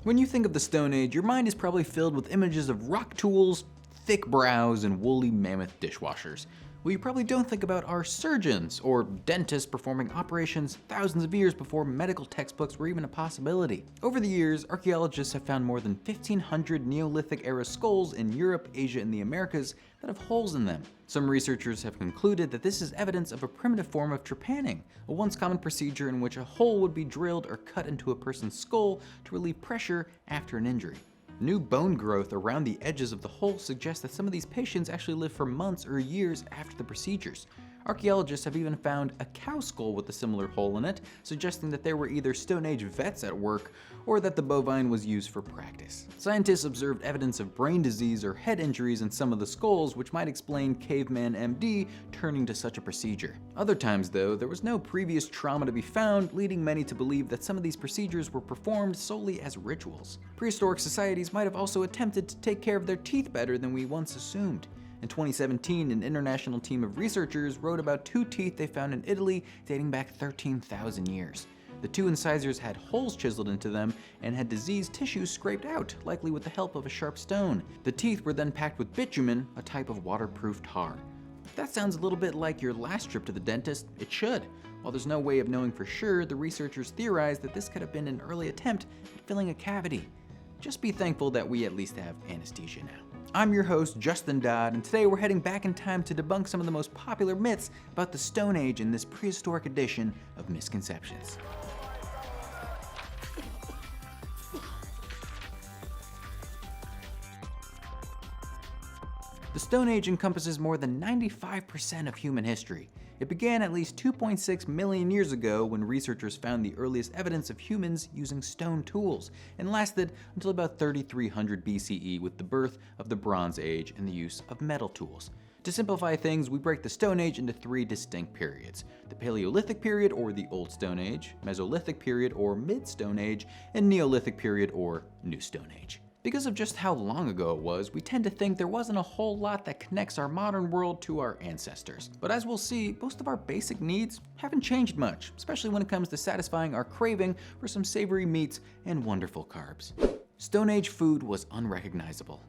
When you think of the Stone Age, your mind is probably filled with images of rock tools, thick brows, and woolly mammoth dishwashers. What you probably don't think about are surgeons or dentists performing operations thousands of years before medical textbooks were even a possibility. Over the years, archaeologists have found more than 1,500 Neolithic-era skulls in Europe, Asia, and the Americas that have holes in them. Some researchers have concluded that this is evidence of a primitive form of trepanning, a once common procedure in which a hole would be drilled or cut into a person's skull to relieve pressure after an injury. New bone growth around the edges of the hole suggests that some of these patients actually live for months or years after the procedures. Archaeologists have even found a cow skull with a similar hole in it, suggesting that there were either Stone Age vets at work or that the bovine was used for practice. Scientists observed evidence of brain disease or head injuries in some of the skulls, which might explain Caveman MD turning to such a procedure. Other times, though, there was no previous trauma to be found, leading many to believe that some of these procedures were performed solely as rituals. Prehistoric societies might have also attempted to take care of their teeth better than we once assumed. In 2017, an international team of researchers wrote about 2 teeth they found in Italy dating back 13,000 years. The 2 incisors had holes chiseled into them and had diseased tissues scraped out, likely with the help of a sharp stone. The teeth were then packed with bitumen, a type of waterproof tar. If that sounds a little bit like your last trip to the dentist, it should. While there's no way of knowing for sure, the researchers theorized that this could have been an early attempt at filling a cavity. Just be thankful that we at least have anesthesia now. I'm your host, Justin Dodd, and today we're heading back in time to debunk some of the most popular myths about the Stone Age in this prehistoric edition of Misconceptions. The Stone Age encompasses more than 95% of human history. It began at least 2.6 million years ago when researchers found the earliest evidence of humans using stone tools, and lasted until about 3300 BCE with the birth of the Bronze Age and the use of metal tools. To simplify things, we break the Stone Age into 3 distinct periods: the Paleolithic period, or the Old Stone Age, Mesolithic period, or Mid-Stone Age, and Neolithic period, or New Stone Age. Because of just how long ago it was, we tend to think there wasn't a whole lot that connects our modern world to our ancestors. But as we'll see, most of our basic needs haven't changed much, especially when it comes to satisfying our craving for some savory meats and wonderful carbs. Stone Age food was unrecognizable.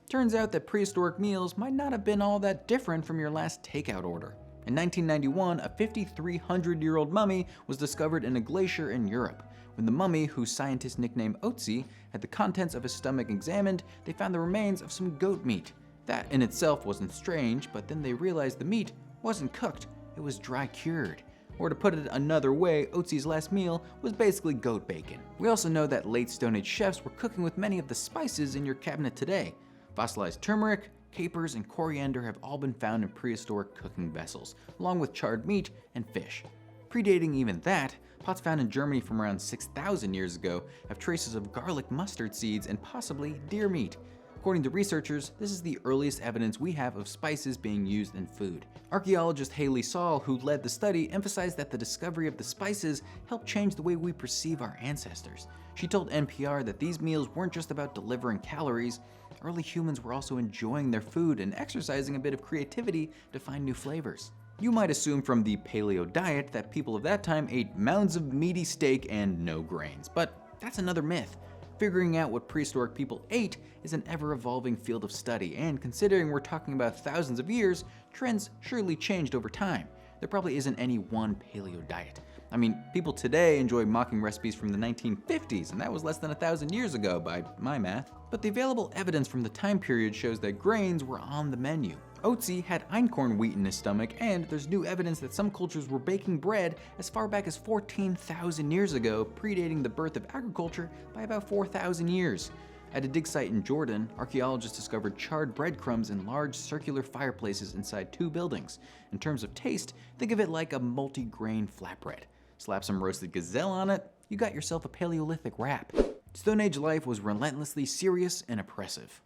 Turns out that prehistoric meals might not have been all that different from your last takeout order. In 1991, a 5,300-year-old mummy was discovered in a glacier in Europe. When the mummy, whose scientists nicknamed Otzi, had the contents of his stomach examined, they found the remains of some goat meat. That in itself wasn't strange, but then they realized the meat wasn't cooked, it was dry cured. Or to put it another way, Otzi's last meal was basically goat bacon. We also know that late Stone Age chefs were cooking with many of the spices in your cabinet today. Fossilized turmeric, capers, and coriander have all been found in prehistoric cooking vessels, along with charred meat and fish. Predating even that, pots found in Germany from around 6,000 years ago have traces of garlic mustard seeds and possibly deer meat. According to researchers, this is the earliest evidence we have of spices being used in food. Archaeologist Haley Saul, who led the study, emphasized that the discovery of the spices helped change the way we perceive our ancestors. She told NPR that these meals weren't just about delivering calories. Early humans were also enjoying their food and exercising a bit of creativity to find new flavors. You might assume from the paleo diet that people of that time ate mounds of meaty steak and no grains, but that's another myth. Figuring out what prehistoric people ate is an ever-evolving field of study, and considering we're talking about thousands of years, trends surely changed over time. There probably isn't any one paleo diet. I mean, people today enjoy mocking recipes from the 1950s, and that was less than 1,000 years ago by my math. But the available evidence from the time period shows that grains were on the menu. Otzi had einkorn wheat in his stomach, and there's new evidence that some cultures were baking bread as far back as 14,000 years ago, predating the birth of agriculture by about 4,000 years. At a dig site in Jordan, archaeologists discovered charred breadcrumbs in large circular fireplaces inside 2 buildings. In terms of taste, think of it like a multi-grain flatbread. Slap some roasted gazelle on it, you got yourself a Paleolithic wrap. Stone Age life was relentlessly serious and oppressive.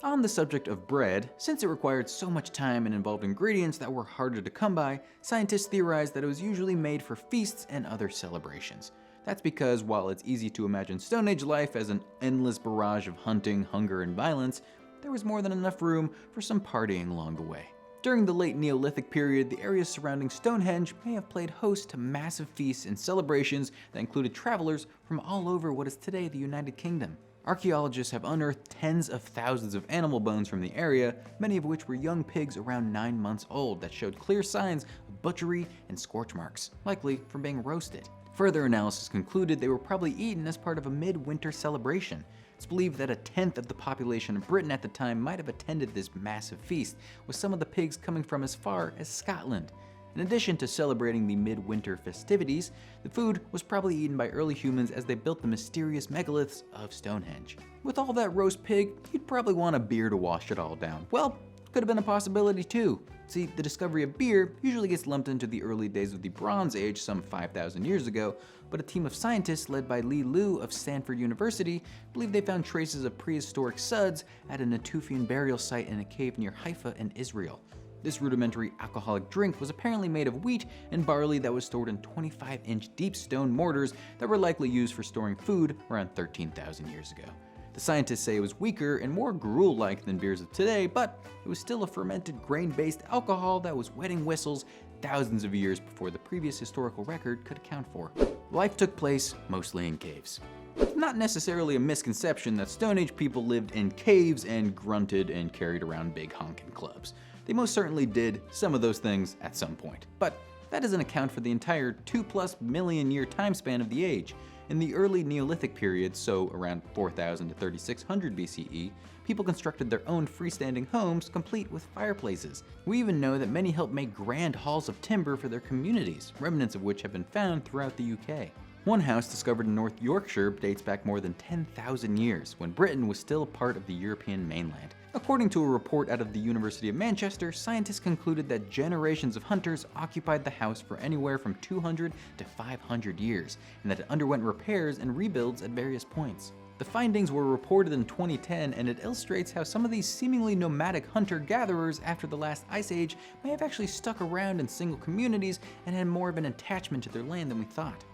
On the subject of bread, since it required so much time and involved ingredients that were harder to come by, scientists theorized that it was usually made for feasts and other celebrations. That's because while it's easy to imagine Stone Age life as an endless barrage of hunting, hunger, and violence, there was more than enough room for some partying along the way. During the late Neolithic period, the areas surrounding Stonehenge may have played host to massive feasts and celebrations that included travelers from all over what is today the United Kingdom. Archaeologists have unearthed tens of thousands of animal bones from the area, many of which were young pigs around 9 months old that showed clear signs of butchery and scorch marks, likely from being roasted. Further analysis concluded they were probably eaten as part of a midwinter celebration. It's believed that a tenth of the population of Britain at the time might have attended this massive feast, with some of the pigs coming from as far as Scotland. In addition to celebrating the midwinter festivities, the food was probably eaten by early humans as they built the mysterious megaliths of Stonehenge. With all that roast pig, you'd probably want a beer to wash it all down. Well, could have been a possibility too. See, the discovery of beer usually gets lumped into the early days of the Bronze Age some 5,000 years ago, but a team of scientists led by Li Lu of Stanford University believe they found traces of prehistoric suds at a Natufian burial site in a cave near Haifa in Israel. This rudimentary alcoholic drink was apparently made of wheat and barley that was stored in 25-inch deep stone mortars that were likely used for storing food around 13,000 years ago. The scientists say it was weaker and more gruel-like than beers of today, but it was still a fermented grain-based alcohol that was wetting whistles thousands of years before the previous historical record could account for. Life took place mostly in caves. It's not necessarily a misconception that Stone Age people lived in caves and grunted and carried around big honking clubs. They most certainly did some of those things at some point, but that doesn't account for the entire 2+ million year time span of the age. In the early Neolithic period, so around 4000 to 3600 BCE, people constructed their own freestanding homes complete with fireplaces. We even know that many helped make grand halls of timber for their communities, remnants of which have been found throughout the UK. One house discovered in North Yorkshire dates back more than 10,000 years, when Britain was still part of the European mainland. According to a report out of the University of Manchester, scientists concluded that generations of hunters occupied the house for anywhere from 200 to 500 years, and that it underwent repairs and rebuilds at various points. The findings were reported in 2010, and it illustrates how some of these seemingly nomadic hunter-gatherers after the last ice age may have actually stuck around in single communities and had more of an attachment to their land than we thought.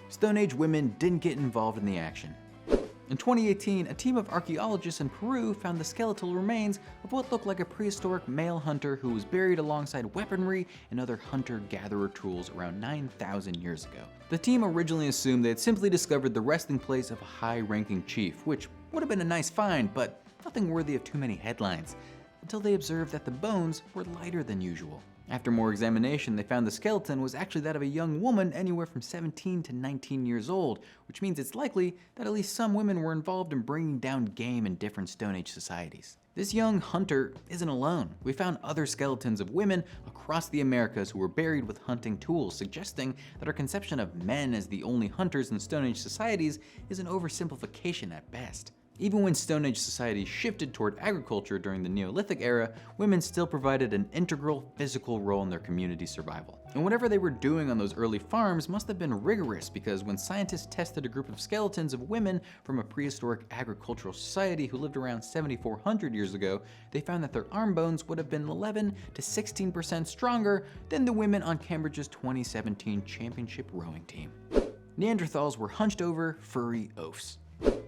Stone Age women didn't get involved in the action. In 2018, a team of archaeologists in Peru found the skeletal remains of what looked like a prehistoric male hunter who was buried alongside weaponry and other hunter-gatherer tools around 9,000 years ago. The team originally assumed they had simply discovered the resting place of a high-ranking chief, which would have been a nice find, but nothing worthy of too many headlines, until they observed that the bones were lighter than usual. After more examination, they found the skeleton was actually that of a young woman anywhere from 17 to 19 years old, which means it's likely that at least some women were involved in bringing down game in different Stone Age societies. This young hunter isn't alone. We found other skeletons of women across the Americas who were buried with hunting tools, suggesting that our conception of men as the only hunters in Stone Age societies is an oversimplification at best. Even when Stone Age society shifted toward agriculture during the Neolithic era, women still provided an integral physical role in their community survival. And whatever they were doing on those early farms must have been rigorous, because when scientists tested a group of skeletons of women from a prehistoric agricultural society who lived around 7,400 years ago, they found that their arm bones would have been 11 to 16% stronger than the women on Cambridge's 2017 championship rowing team. Neanderthals were hunched over, furry oafs.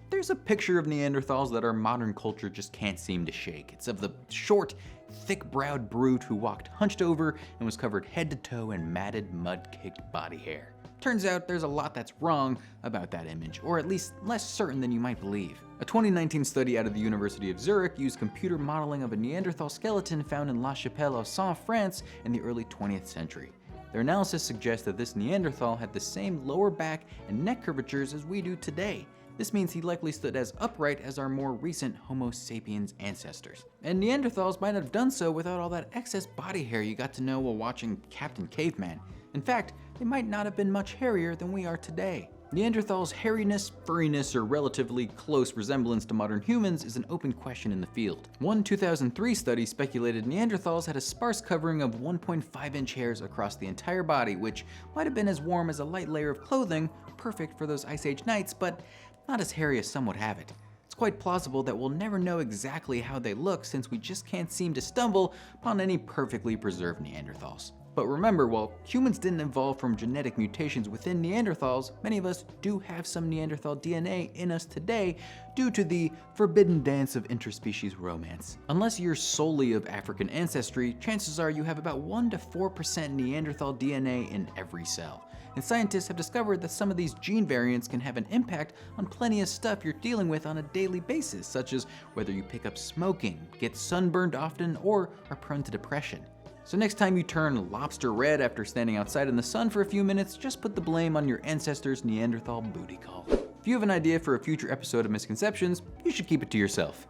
There's a picture of Neanderthals that our modern culture just can't seem to shake. It's of the short, thick-browed brute who walked hunched over and was covered head to toe in matted, mud-caked body hair. Turns out there's a lot that's wrong about that image, or at least less certain than you might believe. A 2019 study out of the University of Zurich used computer modeling of a Neanderthal skeleton found in La Chapelle-aux-Saints, France in the early 20th century. Their analysis suggests that this Neanderthal had the same lower back and neck curvatures as we do today. This means he likely stood as upright as our more recent Homo sapiens ancestors. And Neanderthals might have done so without all that excess body hair you got to know while watching Captain Caveman. In fact, they might not have been much hairier than we are today. Neanderthals' hairiness, furriness, or relatively close resemblance to modern humans is an open question in the field. One 2003 study speculated Neanderthals had a sparse covering of 1.5-inch hairs across the entire body, which might have been as warm as a light layer of clothing, perfect for those Ice Age nights, but not as hairy as some would have it. It's quite plausible that we'll never know exactly how they look, since we just can't seem to stumble upon any perfectly preserved Neanderthals. But remember, while humans didn't evolve from genetic mutations within Neanderthals, many of us do have some Neanderthal DNA in us today due to the forbidden dance of interspecies romance. Unless you're solely of African ancestry, chances are you have about 1 to 4% Neanderthal DNA in every cell. And scientists have discovered that some of these gene variants can have an impact on plenty of stuff you're dealing with on a daily basis, such as whether you pick up smoking, get sunburned often, or are prone to depression. So next time you turn lobster red after standing outside in the sun for a few minutes, just put the blame on your ancestors' Neanderthal booty call. If you have an idea for a future episode of Misconceptions, you should keep it to yourself.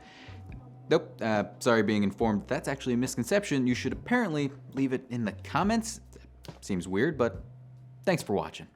Nope, sorry being informed that's actually a misconception. You should apparently leave it in the comments. Seems weird, but thanks for watching.